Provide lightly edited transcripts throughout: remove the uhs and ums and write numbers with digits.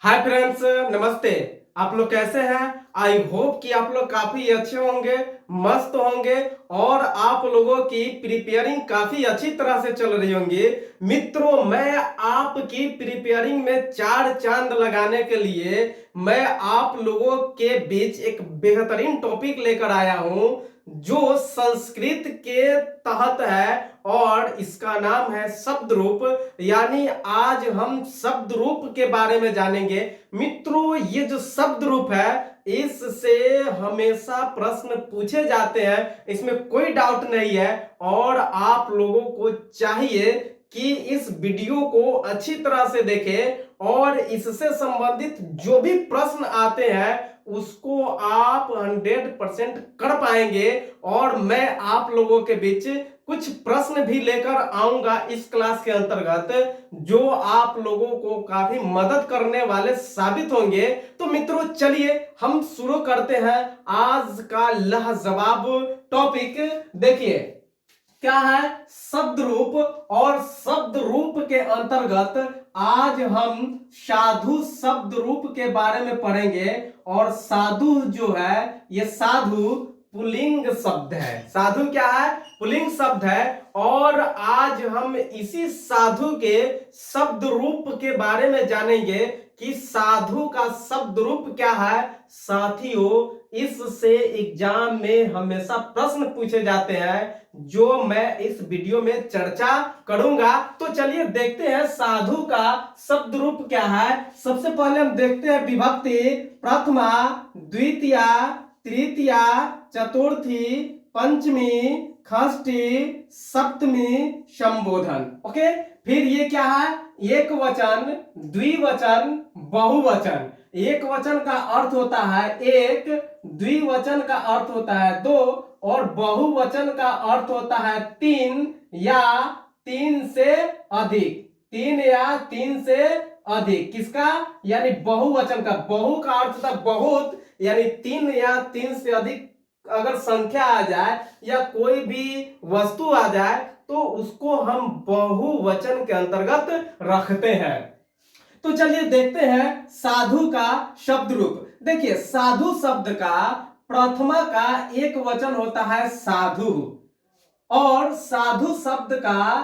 Hi friends, नमस्ते। आप लोग कैसे हैं? आई होप कि आप लोग काफी अच्छे होंगे, मस्त होंगे और आप लोगों की प्रिपेयरिंग काफी अच्छी तरह से चल रही होंगी। मित्रों, मैं आपकी प्रिपेयरिंग में चार चांद लगाने के लिए मैं आप लोगों के बीच एक बेहतरीन टॉपिक लेकर आया हूं जो संस्कृत के तहत है और इसका नाम है शब्द रूप। यानी आज हम शब्द रूप के बारे में जानेंगे। मित्रों, ये जो शब्द रूप है इससे हमेशा प्रश्न पूछे जाते हैं, इसमें कोई डाउट नहीं है। और आप लोगों को चाहिए कि इस वीडियो को अच्छी तरह से देखें और इससे संबंधित जो भी प्रश्न आते हैं उसको आप 100% कर पाएंगे। और मैं आप लोगों के बीच कुछ प्रश्न भी लेकर आऊंगा इस क्लास के अंतर्गत जो आप लोगों को काफी मदद करने वाले साबित होंगे। तो मित्रों, चलिए हम शुरू करते हैं आज का लाजवाब टॉपिक। देखिए क्या है शब्द रूप, और शब्द रूप के अंतर्गत आज हम साधु शब्द रूप के बारे में पढ़ेंगे। और साधु जो है ये साधु पुल्लिंग शब्द है। साधु क्या है? पुल्लिंग शब्द है। और आज हम इसी साधु के शब्द रूप के बारे में जानेंगे कि साधु का शब्द रूप क्या है। साथियों, इससे एग्जाम में हमेशा प्रश्न पूछे जाते हैं जो मैं इस वीडियो में चर्चा करूंगा। तो चलिए देखते हैं साधु का शब्द रूप क्या है। सबसे पहले हम देखते हैं विभक्ति: प्रथमा, द्वितीया, तृतीया, चतुर्थी, पंचमी, षष्ठी, सप्तमी, संबोधन। ओके, फिर ये क्या है? एक वचन, द्विवचन, बहुवचन। एक वचन का अर्थ होता है एक, द्विवचन का अर्थ होता है दो, और बहुवचन का अर्थ होता है तीन या तीन से अधिक। तीन या तीन से अधिक किसका? यानी बहुवचन का। बहु का अर्थ होता है बहुत, यानी तीन या तीन से अधिक अगर संख्या आ जाए या कोई भी वस्तु आ जाए तो उसको हम बहुवचन के अंतर्गत रखते हैं। तो चलिए देखते हैं साधु का शब्द रूप। देखिए साधु शब्द का प्रथमा का एक वचन होता है साधु, और साधु शब्द का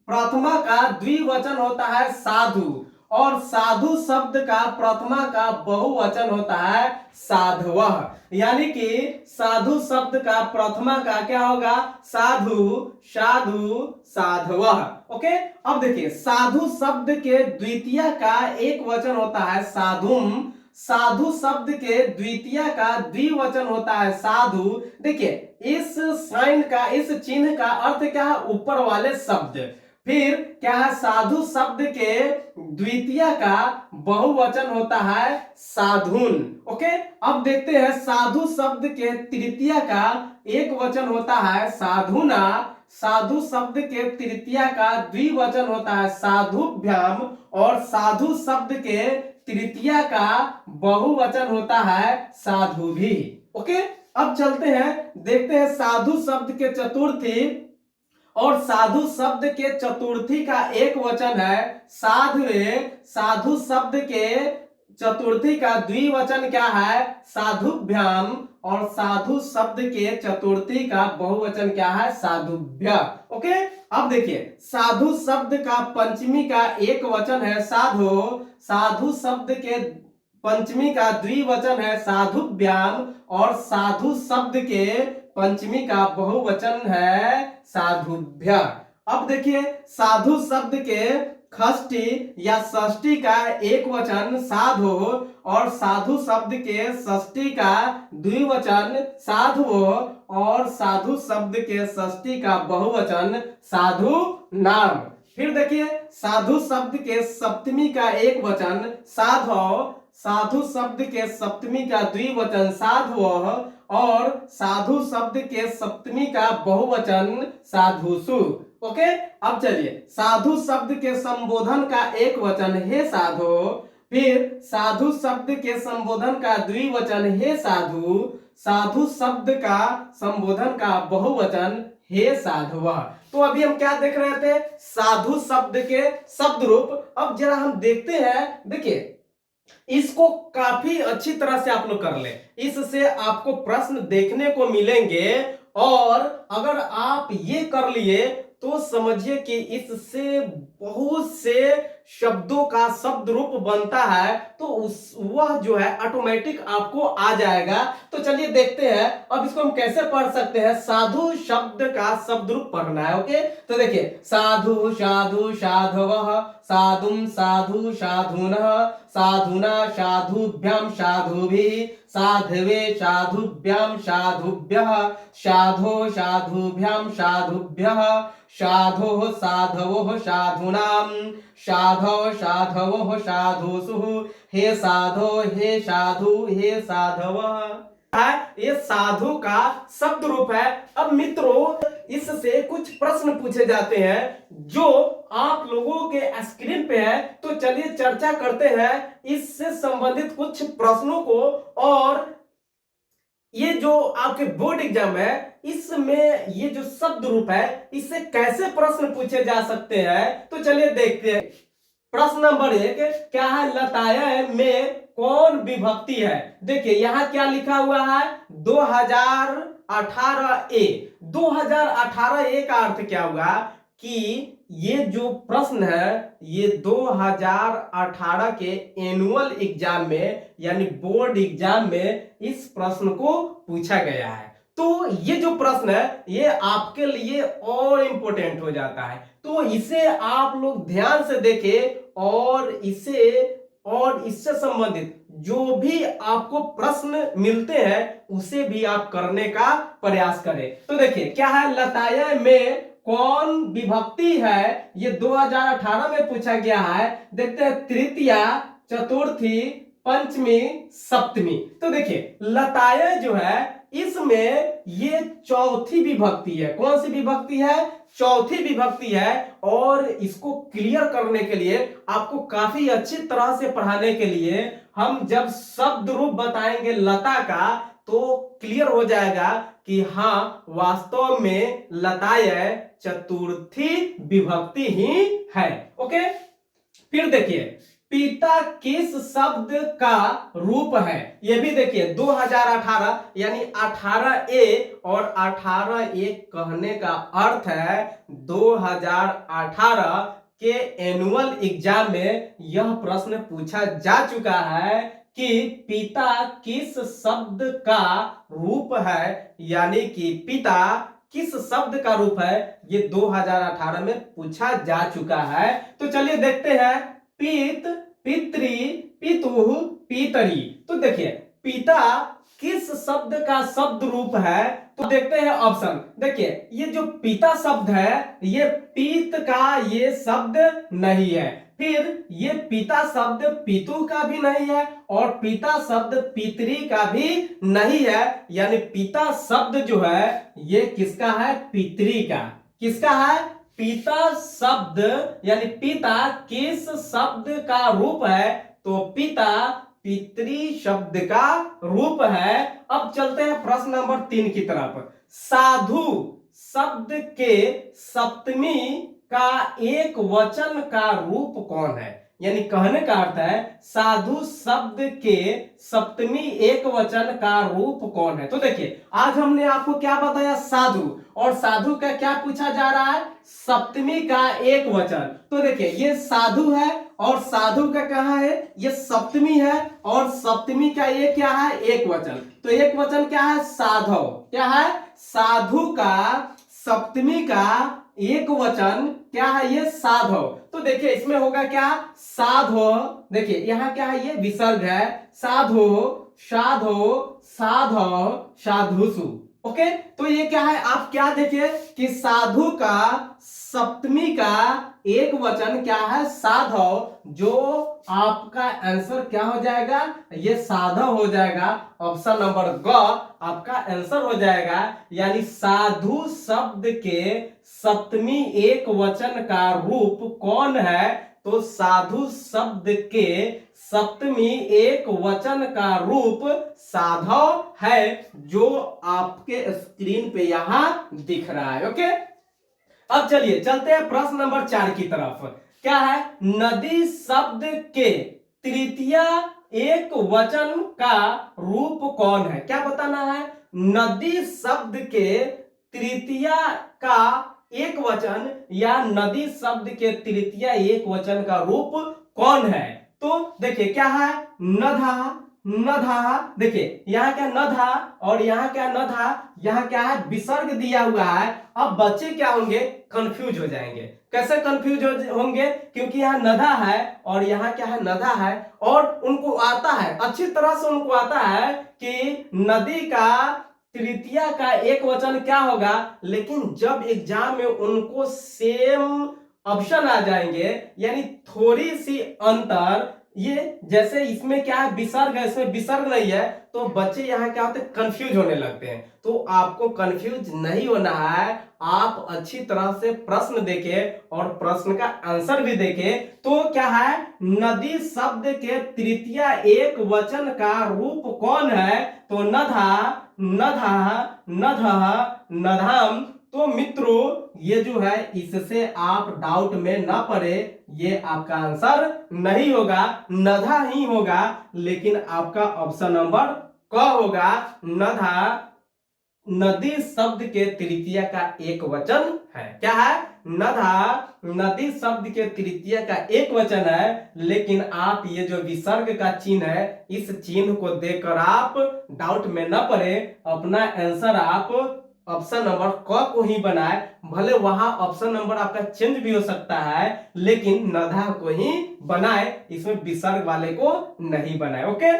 प्रथमा का द्विवचन होता है साधु, और साधु शब्द का प्रथमा का बहुवचन होता है साधवः। यानी कि साधु शब्द का प्रथमा का क्या होगा? साधु, साधु, साधवः। ओके, अब देखिए साधु शब्द के द्वितीय का एक वचन होता है साधुम, साधु शब्द के द्वितीय का द्विवचन होता है साधु। देखिए इस साइन का, इस चिन्ह का अर्थ क्या है? ऊपर वाले शब्द। फिर क्या है? साधु शब्द के द्वितीय का बहुवचन होता है साधुन। ओके, अब देखते हैं साधु शब्द के तृतीय का एक वचन होता है साधुना, साधु शब्द के तृतीय का द्विवचन होता है साधुभ्याम, और साधु शब्द के तृतीय का बहुवचन होता है साधु भी। ओके, अब चलते हैं देखते हैं साधु शब्द के चतुर्थी, और साधु शब्द के चतुर्थी का एक वचन है साधुरे, साधु शब्द के चतुर्थी का द्विवचन क्या है? साधुभ्याम, और साधु शब्द के चतुर्थी का बहुवचन क्या है? साधुभ्य। ओके, अब देखिए साधु शब्द का पंचमी का एक वचन है साधो, साधु शब्द के पंचमी का द्विवचन है साधुभ्याम, और साधु शब्द के पंचमी का बहुवचन है साधुभ्य। अब देखिए साधु शब्द के षष्ठी या षष्ठी का एक वचन साधो, और साधु शब्द के षष्ठी का द्विवचन साधुओ, और साधु शब्द के षष्ठी का बहुवचन साधु नाम। फिर देखिए साधु शब्द के सप्तमी का एक वचन साधो, साधु शब्द के सप्तमी का द्विवचन साधुओ, और साधु शब्द के सप्तमी का बहुवचन साधुषु। ओके, अब चलिए साधु शब्द के संबोधन का एक वचन हे साधो, फिर साधु शब्द के संबोधन का द्विवचन हे साधु, साधु शब्द का संबोधन का बहुवचन हे साधुवा। तो अभी हम क्या देख रहे थे? साधु शब्द के शब्द रूप। अब जरा हम देखते हैं, देखिए इसको काफी अच्छी तरह से आप लोग कर ले, इससे आपको प्रश्न देखने को मिलेंगे। और अगर आप ये कर लिए तो समझिए कि इससे बहुत से शब्दों का शब्द रूप बनता है, तो उस वह जो है ऑटोमेटिक आपको आ जाएगा। तो चलिए देखते हैं अब इसको हम कैसे पढ़ सकते हैं। साधु शब्द का शब्द रूप पढ़ना है। ओके, तो देखिए साधु साधु साधवः, साधुम साधु साधुनः, साधुना साधुभ्याम साधुभिः, साधवे साधुभ्याम साधुभ्यः, साधो साधुभ्याम साधुभ्यः, साधोः साधवोः साधूनां, साधो साधवोः साधुषु, हे साधो हे साधु हे साधवः। ये साधु का शब्द रूप है। अब मित्रों इससे कुछ प्रश्न पूछे जाते हैं जो आप लोगों के स्क्रीन पे है, तो चलिए चर्चा करते हैं इससे संबंधित कुछ प्रश्नों को। और ये जो आपके बोर्ड एग्जाम है इसमें ये जो शब्द रूप है इससे कैसे प्रश्न पूछे जा सकते हैं, तो चलिए देखते हैं। प्रश्न नंबर 1 क्या है, लताया में कौन विभक्ति है। देखिए यहां क्या लिखा हुआ है, 2018 ए। 2018 ए का अर्थ क्या हुआ कि ये जो प्रश्न है ये 2018 के एनुअल एग्जाम में यानी बोर्ड एग्जाम में इस प्रश्न को पूछा गया है। तो ये जो प्रश्न है ये आपके लिए और इंपॉर्टेंट हो जाता है, तो इसे आप लोग ध्यान से देखें और इससे संबंधित जो भी आपको प्रश्न मिलते हैं उसे भी आप करने का प्रयास करें। तो देखिए क्या है, लताया में कौन विभक्ति है, ये 2018 में पूछा गया है। देखते हैं तृतीया, चतुर्थी, पंचमी, सप्तमी। तो देखिए लताया जो है इसमें ये चौथी विभक्ति है। कौन सी विभक्ति है, चौथी विभक्ति है। और इसको क्लियर करने के लिए आपको काफी अच्छी तरह से पढ़ाने के लिए हम जब शब्द रूप बताएंगे लता का तो क्लियर हो जाएगा कि हाँ वास्तव में लताया चतुर्थी विभक्ति ही है। ओके, फिर देखिए पिता किस शब्द का रूप है, ये भी देखिए 2018 यानी 18 ए, और 18 ए कहने का अर्थ है 2018 के एनुअल एग्जाम में यह प्रश्न पूछा जा चुका है कि पिता किस शब्द का रूप है, यानी कि पिता किस शब्द का रूप है, ये 2018 में पूछा जा चुका है। तो चलिए देखते हैं पित, पितृ, पितुः, पितरी। तो देखिए पिता किस शब्द का शब्द रूप है, तो देखते हैं ऑप्शन। देखिए ये जो पिता शब्द है ये पीत का ये शब्द नहीं है, फिर ये पिता शब्द पितु का भी नहीं है और पिता शब्द पितरी का भी नहीं है, यानी पिता शब्द जो है ये किसका है, पितरी का। किसका है, पिता शब्द, यानी पिता किस शब्द का रूप है, तो पिता पितरी शब्द का रूप है। अब चलते हैं प्रश्न नंबर 3 की तरफ। साधु शब्द के सप्तमी का एक वचन का रूप कौन है, यानी कहने का अर्थ है साधु शब्द के सप्तमी एक वचन का रूप कौन है। तो देखिए आज हमने आपको क्या बताया, साधु, और साधु का क्या पूछा जा रहा है, सप्तमी का एक वचन। तो देखिए ये साधु है और साधु का कहा है, ये सप्तमी है और सप्तमी का ये क्या है, एक वचन। तो एक वचन क्या है, साधव। क्या है, साधु का सप्तमी का एक वचन क्या है, ये साधव। तो देखिए इसमें होगा क्या, साधो। देखिए यहां क्या है, ये विसर्ग है, साधो, साधो, साधव, साधुसु। ओके, तो ये क्या है, आप क्या देखिए कि साधु का सप्तमी का एक वचन क्या है, साधव। जो आपका आंसर क्या हो जाएगा, ये साधव हो जाएगा। ऑप्शन नंबर ग आपका आंसर हो जाएगा, यानी साधु शब्द के सप्तमी एक वचन का रूप कौन है, तो साधु शब्द के सप्तमी एक वचन का रूप साधव है, जो आपके स्क्रीन पे यहां दिख रहा है। ओके, अब चलिए चलते हैं प्रश्न नंबर 4 की तरफ। क्या है, नदी शब्द के तृतीया एक वचन का रूप कौन है? क्या बताना है? नदी शब्द के तृतीय का एक वचन या नदी शब्द के तृतीय एक वचन का रूप कौन है? तो देखिए क्या है, नधा, नधा। देखिए यहाँ क्या नधा और यहाँ क्या नधा, यहाँ क्या है विसर्ग दिया हुआ है। अब बच्चे क्या होंगे, कंफ्यूज हो जाएंगे। कैसे कंफ्यूज होंगे? क्योंकि यहाँ नधा है और यहाँ क्या है, नधा है, और उनको आता है, अच्छी तरह से उनको आता है कि नदी का तृतीय का एक वचन क्या होगा। लेकिन जब एग्जाम में उनको सेम ऑप्शन आ जाएंगे, यानी थोड़ी सी अंतर, ये जैसे इसमें क्या है विसर्ग है, इसमें विसर्ग नहीं है, तो बच्चे यहाँ क्या होते हैं, कंफ्यूज होने लगते हैं। तो आपको कंफ्यूज नहीं होना है, आप अच्छी तरह से प्रश्न देखें और प्रश्न का आंसर भी देखें। तो क्या है, नदी शब्द के तृतीय एक वचन का रूप कौन है? तो नधा, नधा, नधः, नधाम। तो मित्रों ये जो है, इससे आप डाउट में ना पड़े, ये आपका आंसर नहीं होगा, नधा ही होगा। लेकिन आपका ऑप्शन नंबर क होगा, नधा नदी शब्द के तृतीय का एक वचन है। क्या है? नधा नदी शब्द के तृतीय का एक वचन है। लेकिन आप ये जो विसर्ग का चिन्ह है, इस चिन्ह को देखकर आप डाउट में न पड़े, अपना आंसर आप ऑप्शन नंबर क को ही बनाए। भले वहां ऑप्शन नंबर आपका चेंज भी हो सकता है, लेकिन नधा को ही बनाए, इसमें विसर्ग वाले को नहीं बनाए। ओके,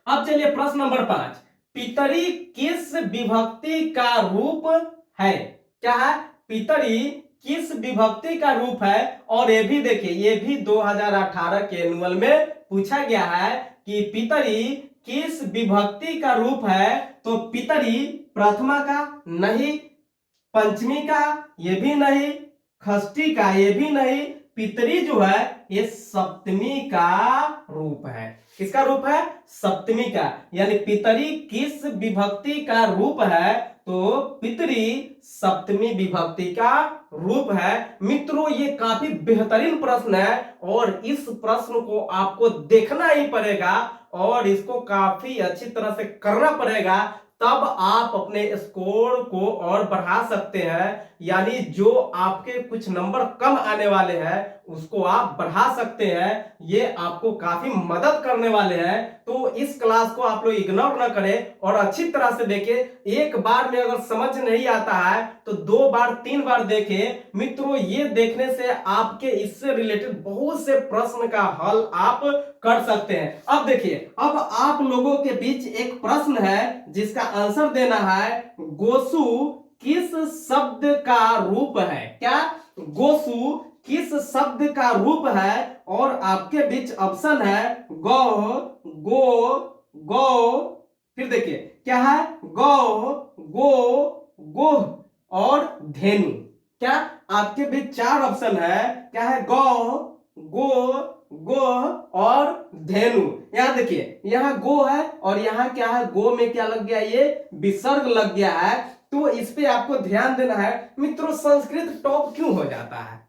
अब चलिए प्रश्न नंबर 5, पितरी किस विभक्ति का रूप है? क्या है? पितरी किस विभक्ति का रूप है? और ये भी देखिए, ये भी 2018 के एनुअल में पूछा गया है कि पितरी किस विभक्ति का रूप है। तो पितरी प्रथमा का नहीं, पंचमी का ये भी नहीं, षष्ठी का ये भी नहीं, पितरी जो है ये सप्तमी का रूप है। किसका रूप है? सप्तमी का। यानी पितरी किस विभक्ति का रूप है? तो पितरी सप्तमी विभक्ति का रूप है। मित्रों ये काफी बेहतरीन प्रश्न है और इस प्रश्न को आपको देखना ही पड़ेगा और इसको काफी अच्छी तरह से करना पड़ेगा, तब आप अपने स्कोर को और बढ़ा सकते हैं। यानी जो आपके कुछ नंबर कम आने वाले हैं उसको आप बढ़ा सकते हैं, ये आपको काफी मदद करने वाले हैं। तो इस क्लास को आप लोग इग्नोर ना करें और अच्छी तरह से देखें। एक बार में अगर समझ नहीं आता है तो 2 बार 3 बार देखें। मित्रों ये देखने से आपके इससे रिलेटेड बहुत से प्रश्न का हल आप कर सकते हैं। अब देखिए, अब आप लोगों के बीच एक प्रश्न है जिसका आंसर देना है, गोसु किस शब्द का रूप है? क्या? गोसु किस शब्द का रूप है? और आपके बीच ऑप्शन है गौ, गो, गौ, फिर देखिए क्या है, गौ, गो, गोह और धेनु। क्या? आपके बीच 4 ऑप्शन है। क्या है? गौ, गो, गोह और धेनु। यहाँ देखिए, यहाँ गो है और यहाँ क्या है, गो में क्या लग गया, ये विसर्ग लग गया है। तो इस पे आपको ध्यान देना है। मित्रों संस्कृत टॉप क्यों हो जाता है?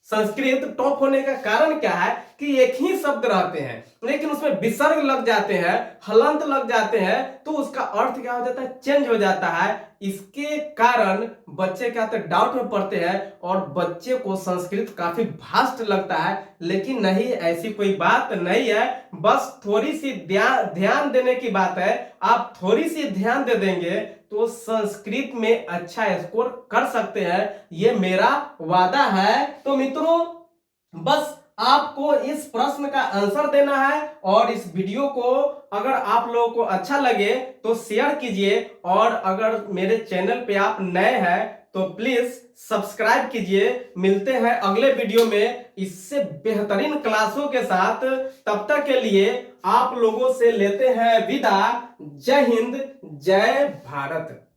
संस्कृत टॉप होने का कारण क्या है कि एक ही शब्द रहते हैं लेकिन उसमें विसर्ग लग जाते हैं, हलंत लग जाते हैं, तो उसका अर्थ क्या हो जाता है, चेंज हो जाता है। इसके कारण बच्चे क्या होते हैं, डाउट में पड़ते हैं और बच्चे को संस्कृत काफी भास्ट लगता है। लेकिन नहीं, ऐसी कोई बात नहीं है, बस थोड़ी सी ध्यान देने की बात है। आप थोड़ी सी ध्यान दे देंगे तो संस्कृत में अच्छा स्कोर कर सकते हैं, ये मेरा वादा है। तो मित्रों बस आपको इस प्रश्न का आंसर देना है और इस वीडियो को अगर आप लोगों को अच्छा लगे तो शेयर कीजिए और अगर मेरे चैनल पे आप नए हैं तो प्लीज सब्सक्राइब कीजिए। मिलते हैं अगले वीडियो में इससे बेहतरीन क्लासों के साथ। तब तक के लिए आप लोगों से लेते हैं विदा। जय हिंद, जय भारत।